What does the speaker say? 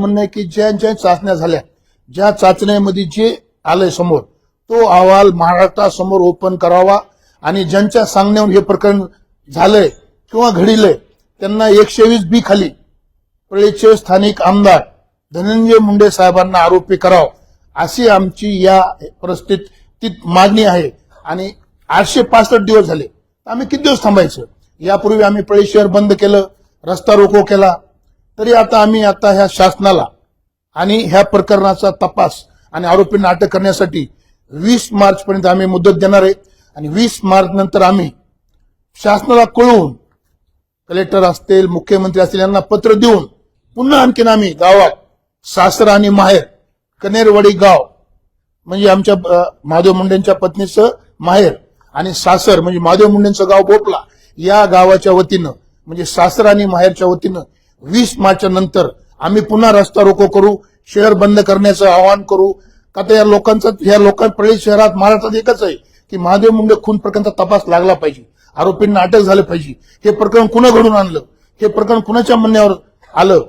म्हणणं आहे की ज्या ज्या चाचण्या झाल्या, ज्या चाचण्यामध्ये जे आलंय समोर, तो अहवाल महाराष्ट्रासमोर ओपन करावा आणि ज्यांच्या सांगण्यावर हे प्रकरण झालंय किंवा घडिलंय त्यांना 120B खाली परळीचे स्थानिक आमदार धनंजय मुंडे साहेबांना आरोपी करावं, अशी आमची या परिस्थितीत मागणी आहे. आणि 865 दिवस झाले, आम्ही किती दिवस थांबायचं? यापूर्वी आम्ही परळी शहर बंद केलं, रस्ता रोको केला, तरी आम्ही ह्या शासनाला आणि ह्या प्रकरणाचा तपास आणि आरोपींना अटक करण्यासाठी 20 मार्च पर्यंत आम्ही मुदत देणार आहे. आणि 20 मार्च नंतर आम्ही शासनाला कळवून कलेक्टर असतील, मुख्यमंत्री असतील यांना पत्र देऊन पुन्हा आणखीन आम्ही गावात सासर आणि माहेर, कनेरवाडी गाव म्हणजे आमच्या महादेव मुंडेंच्या पत्नीचं माहेर आणि सासर म्हणजे महादेव मुंडेंचं गाव बोपला, या गावाच्या वतीनं म्हणजे सासर आणि माहेरच्या वतीनं 20 मार्चच्या नंतर आम्ही पुन्हा रस्ता रोको करू, शहर बंद करण्याचं आवाहन करू. का तर या परळी शहरात महाराष्ट्रात एकच आहे की महादेव मुंडे खून प्रकरणाचा तपास लागला पाहिजे, आरोपींना अटक झाली पाहिजे. हे प्रकरण कुणा घडून आणलं, हे प्रकरण कुणाच्या म्हणण्यावर आलं,